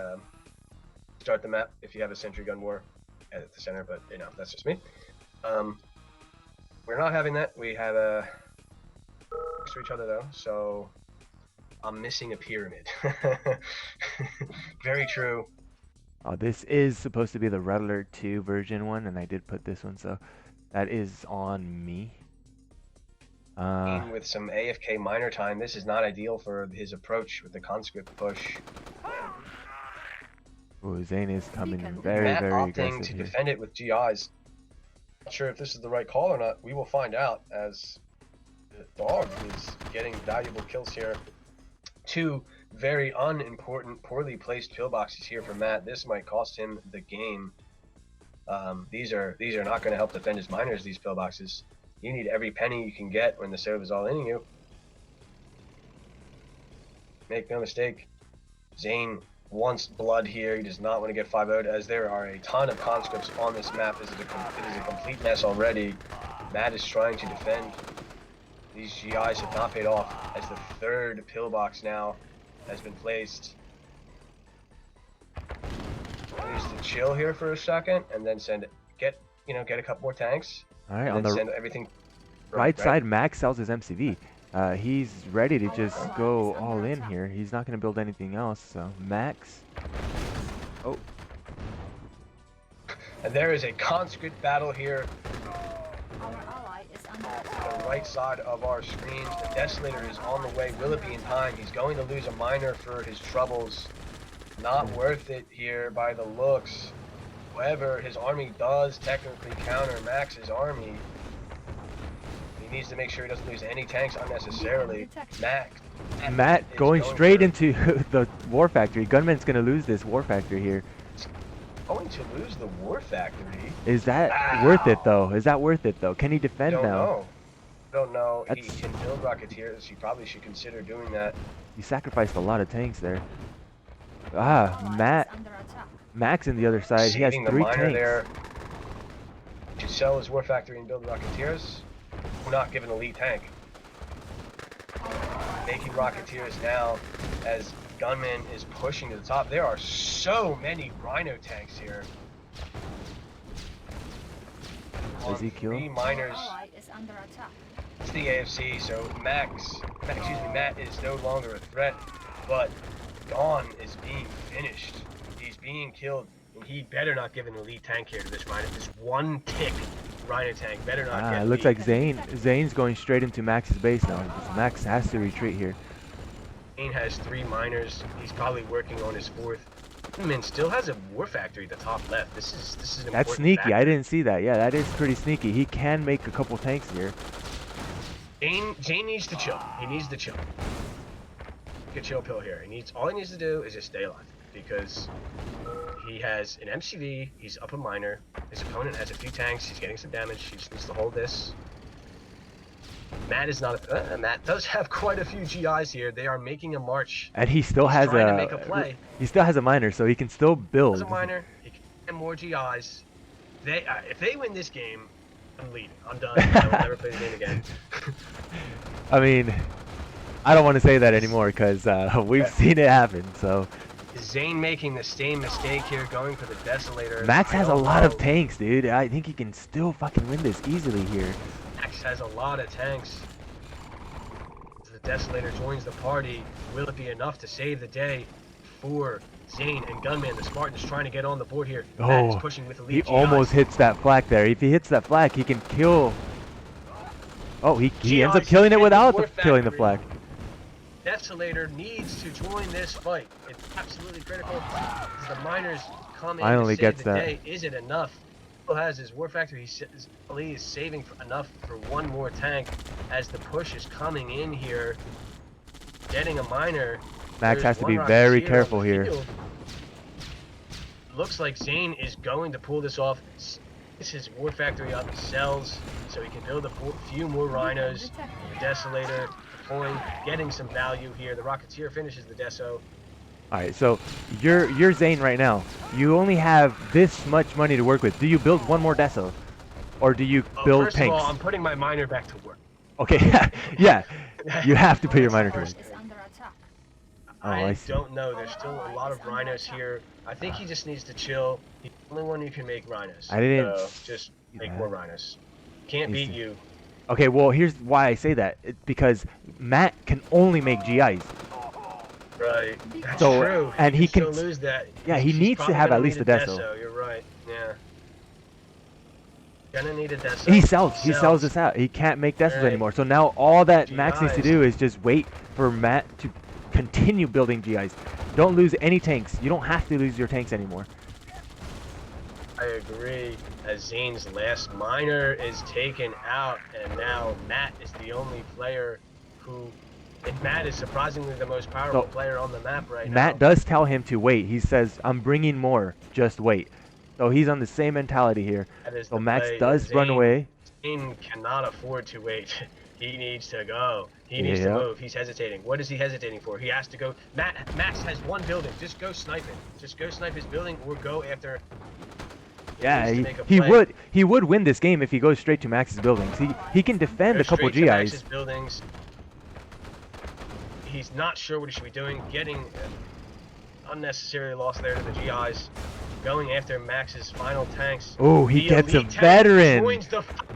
start the map if you have a sentry gun war at the center, but you know, that's just me. We're not having that. We have next to each other though, so I'm missing a pyramid. Very true. This is supposed to be the Red Alert 2 version 1, and I did put this one, so that is on me. With some AFK miner time, this is not ideal for his approach with the conscript push. Ooh, Zain is coming in very, Matt very opting aggressive to here. defend it with GIs. Not sure if this is the right call or not. We will find out as the dog is getting valuable kills here. Two very unimportant, poorly placed pillboxes here for Matt. This might cost him the game. These are not going to help defend his miners, these pillboxes. You need every penny you can get when the serve is all in you. Make no mistake, Zain wants blood here. He does not want to get 5-0'd, as there are a ton of conscripts on this map. It is a complete mess already. Matt is trying to defend. These GIs have not paid off, as the third pillbox now has been placed. Needs to chill here for a second, and then get a couple more tanks. All right, on the send everything right side, Max sells his MCV. He's ready to just go all in here. He's not going to build anything else. So Max. Oh. And there is a conscript battle here. Our ally is under On attack. the right side of our screens, the Desolator is on the way. Will it be in time? He's going to lose a miner for his troubles. Not worth it here by the looks. However, his army does technically counter Max's army. He needs to make sure he doesn't lose any tanks unnecessarily. Matt going straight into the War Factory. Gunman's going to lose this War Factory here. Going to lose the War Factory? Is that worth it, though? Is that worth it, though? Can he defend now? Don't know. He can build Rocketeers. He probably should consider doing that. He sacrificed a lot of tanks there. Max on the other side. He has 3 tanks. There. To sell his War Factory and build Rocketeers. We're not giving a lead tank. Making Rocketeers now as Gunman is pushing to the top. There are so many Rhino tanks here. Does he kill? 3 miners. Is under attack. It's the AFC, so Matt is no longer a threat, but Dawn is being finished. He's being killed, and he better not give an elite tank here to this Rhino. This 1 tick Rhino tank better not get it looks like Zane's going straight into Max's base now. Max has to retreat here. Zain has 3 miners. He's probably working on his 4th. Gunman still has a War Factory at the top left. This is an important That's sneaky. factor. I didn't see that. Yeah, that is pretty sneaky. He can make a couple tanks here. Zain needs to chill. He needs to chill. Take a chill pill here. All he needs to do is just stay alive, because he has an MCV. He's up a miner. His opponent has a few tanks. He's getting some damage. He just needs to hold this. Matt is not. Matt does have quite a few GIs here. They are making a march. And he still has trying to make a play. He still has a miner, so he can still build. As a miner, he can get more GIs. If they win this game, I'm leaving. I'm done. I will never play the game again. I mean, I don't want to say that anymore, because we've seen it happen. So Zain making the same mistake here, going for the Desolator. Max has a lot of tanks, dude. I think he can still fucking win this easily here. Max has a lot of tanks. As the Desolator joins the party, will it be enough to save the day for Zain and Gunman? The Spartan's trying to get on the board here. Matt is pushing with the lead. He almost hits that flak there. If he hits that flak, he can kill. Oh, he ends up killing it without killing the flak. Desolator needs to join this fight. It's absolutely critical. As the miners come in Finally to save gets the that. day. Is it enough? Still has his War Factory. He is saving enough for 1 more tank as the push is coming in here. Getting a miner. Max has to be There's 1 very Rocketeer careful on the here. field. Looks like Zain is going to pull this off. Gets his War Factory up, sells, so he can build a few more Rhinos. The Desolator deploying, getting some value here. The Rocketeer finishes the Deso. Alright, so you're Zain right now. You only have this much money to work with. Do you build 1 more Deso? Or do you build First tanks? of all, I'm putting my miner back to work. Okay, yeah. You have to put your miner to work. Is under attack. I don't know. There's still a lot of Rhinos here. I think he just needs to chill. He's the only one who can make Rhinos. I didn't So just make more Rhinos. Can't beat you. Okay, well, here's why I say that. It's because Matt can only make GIs. Right. That's So, true. and he still can lose that. Yeah, he He's needs to probably have gonna at least need a Deso. You're right. Yeah. Gonna need a Deso. He sells this out. He can't make Desos Right. anymore. So now all that Max needs to GIs. do is just wait for Matt to continue building GIs. Don't lose any tanks. You don't have to lose your tanks anymore. I agree. As Zane's last miner is taken out, and now Matt is the only player who. And Matt is surprisingly the most powerful player on the map right now. Matt does tell him to wait. He says, "I'm bringing more. Just wait." So he's on the same mentality here. That is So the Max play. does run away. Zane cannot afford to wait. He needs to go. He needs to move. He's hesitating. What is he hesitating for? He has to go. Max has one building. Just go snipe it. Just go snipe his building or go after. Yeah, he would win this game if he goes straight to Max's buildings. He can defend a couple GIs. Max's buildings. He's not sure what he should be doing. Getting unnecessary loss there to the GIs. Going after Max's final tanks. Oh, he gets a veteran.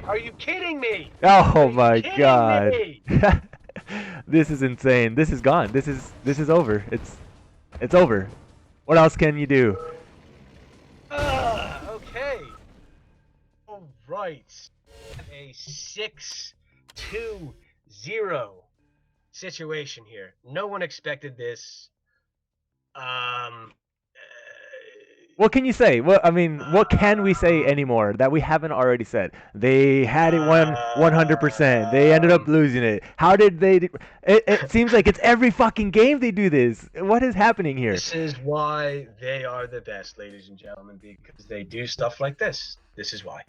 Are you kidding me? Oh my god. This is insane. This is gone. This is over. It's over. What else can you do? Okay. All right. A 6-2-0 situation here. No one expected this. What can you say? What I mean, what can we say anymore that we haven't already said? They had it 100%. They ended up losing it. How did they? It seems like it's every fucking game they do this. What is happening here? This is why they are the best, ladies and gentlemen, because they do stuff like this. This is why.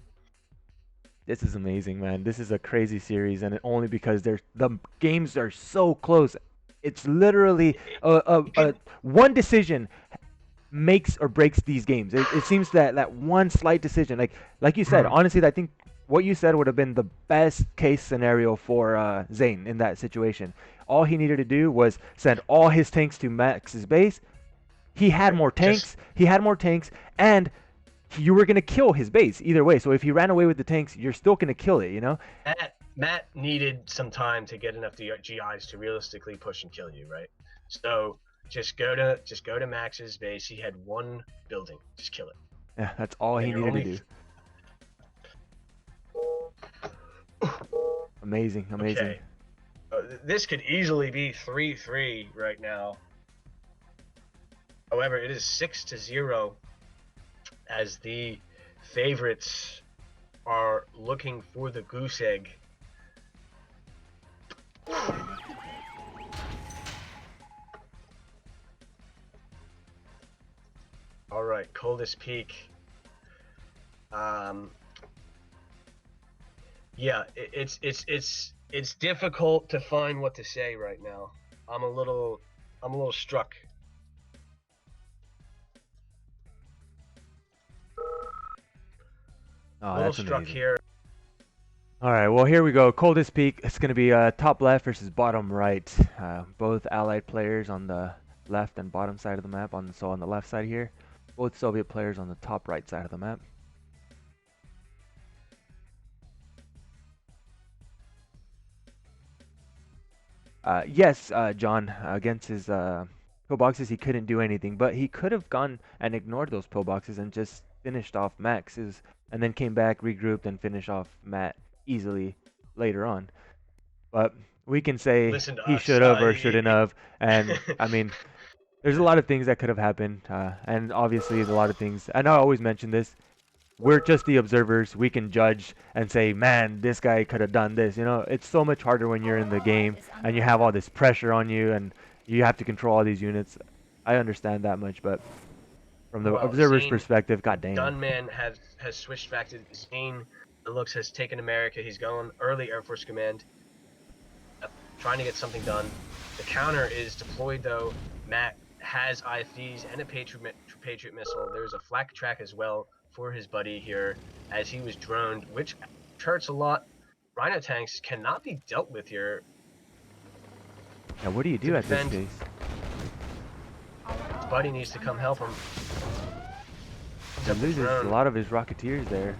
This is amazing, man. This is a crazy series, and only because the games are so close. It's literally one decision makes or breaks these games. It seems that one slight decision, like you said, honestly, I think what you said would have been the best case scenario for Zain in that situation. All he needed to do was send all his tanks to Max's base. He had more tanks. And you were gonna kill his base either way. So if he ran away with the tanks, you're still gonna kill it. You know. Matt needed some time to get enough GIs to realistically push and kill you, right? So. Just go to Max's base. He had one building. Just kill it. Yeah, that's all he needed to do. Amazing. Okay. This could easily be 3-3 right now. However, it is 6-0 as the favorites are looking for the goose egg. All right, coldest peak. Yeah, it's difficult to find what to say right now. I'm a little struck. Oh, a little that's struck amazing. here. All right, well, here we go. Coldest peak. It's going to be top left versus bottom right. Both allied players on the left and bottom side of the map. So on the left side here, both Soviet players on the top right side of the map. Yes, John, against his pillboxes, he couldn't do anything, but he could have gone and ignored those pillboxes and just finished off Max's, and then came back, regrouped, and finished off Matt easily later on. But we can say he should have or shouldn't have, and I mean, there's a lot of things that could have happened, and obviously a lot of things, and I always mention this, we're just the observers. We can judge and say, man, this guy could have done this. You know, it's so much harder when you're in the game and you have all this pressure on you and you have to control all these units. I understand that much, but from the observer's perspective, god damn. Gunman has switched back to Zain. It looks has taken America. He's going early Air Force Command, trying to get something done. The counter is deployed though. Matt has IFVs and a Patriot missile. There's a flak track as well for his buddy here as he was droned, which hurts a lot. Rhino tanks cannot be dealt with here. Yeah, what do you do at this case? His buddy needs to come help him. He loses a lot of his Rocketeers there.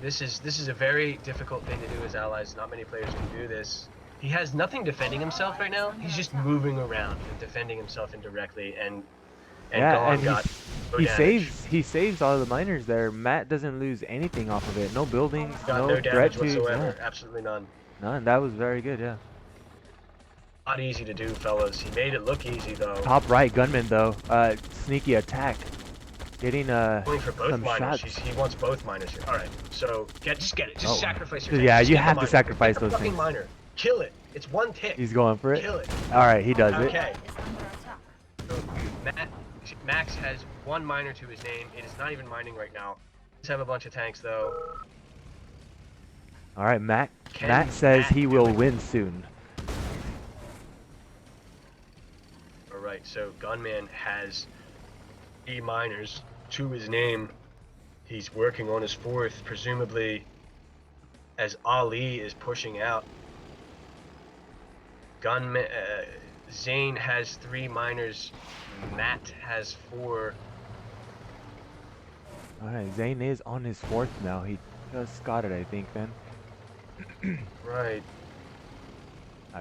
This is a very difficult thing to do as allies. Not many players can do this. He has nothing defending himself right now. He's just moving around and defending himself indirectly, and yeah, and he saves all the miners there. Matt doesn't lose anything off of it. No buildings, no threat to whatsoever. Yeah. Absolutely none. None. That was very good. Yeah. Not easy to do, fellas. He made it look easy though. Top right gunman though. Sneaky attack. getting Going for both some miners. shots. He wants both miners here. All right, so just get it. Just Oh. sacrifice your. Yeah, tank. Just you get the have to miner. sacrifice Get the those fucking things. miner. Kill it. It's one tick. He's going for it. Kill it. All right, he does Our it. Okay. ally is under attack. So Max has one miner to his name. It is not even mining right now. Let's have a bunch of tanks though. All right, Matt Can says Matt he do will it? win soon. All right, so Gunman has 3 miners to his name. He's working on his 4th, presumably as Ali is pushing out. Zain has 3 miners. Matt has 4. All right, Zain is on his 4th now. He just got it, I think, then. Right.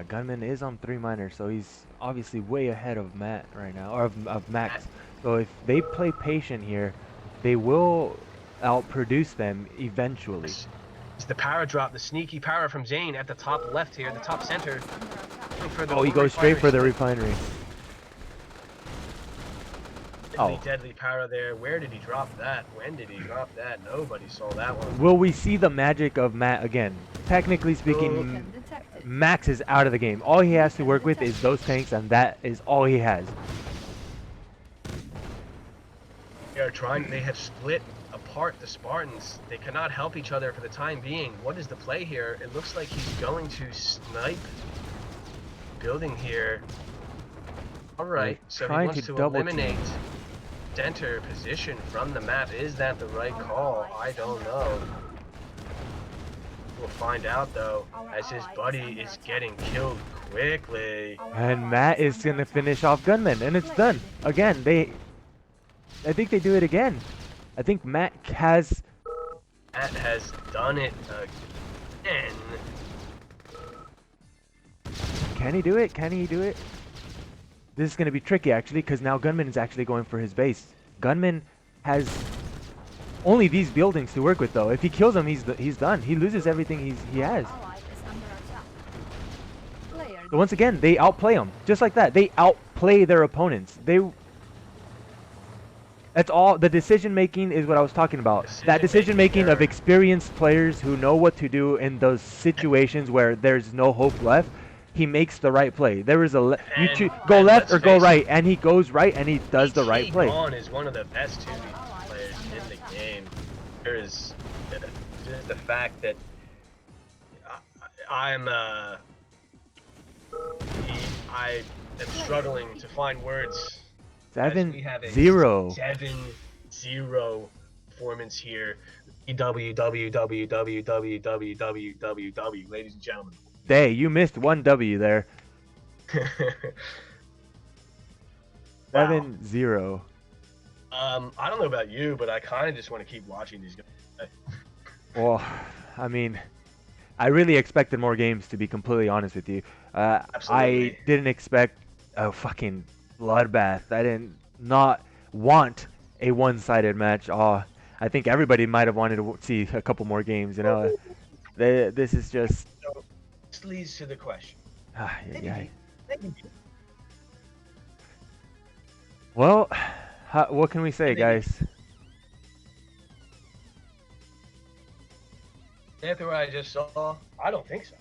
Gunman is on 3 miners, so he's obviously way ahead of Matt right now, or of Max. So if they play patient here, they will outproduce them eventually. It's the power drop, the sneaky power from Zain at the top left here, the top center. For the Oh, he goes straight for the refinery. Deadly, deadly power there. Where did he drop that? When did he drop that? Nobody saw that one. Will we see the magic of Matt again? Technically speaking, Beacon detected. Max is out of the game. All he has to work with is those tanks, and that is all he has. They are trying. They have split apart the Spartans. They cannot help each other for the time being. What is the play here? It looks like he's going to snipe building here. All right, so he trying wants to to double eliminate team. center position from the map. Is that the right call? I don't know. We'll find out though, as his buddy is getting killed quickly. And Matt is gonna finish off Gunman, and it's done. Again, I think they do it again. I think Matt has done it again. Can he do it? Can he do it? This is going to be tricky, actually, because now Gunman is actually going for his base. Gunman has only these buildings to work with, though. If he kills them, he's done. He loses everything he has. So once again, they outplay him. Just like that. They outplay their opponents. That's all. The decision-making is what I was talking about. That decision-making of experienced players who know what to do in those situations where there's no hope left. He makes the right play. There is a go left or go right, and he goes right, and he does the right play. Vaughn is one of the best 2v players in the game. There is just the fact that I am struggling to find words. 7-0. 7-0 performance here. www, ladies and gentlemen. Hey, you missed one W there. 7-0. I don't know about you, but I kind of just want to keep watching these guys. Well, I mean, I really expected more games, to be completely honest with you. I didn't expect a fucking bloodbath. I did not want a one-sided match. I think everybody might have wanted to see a couple more games, you know. This is just... This leads to the question. Well, what can we say, guys? After what I just saw, I don't think so.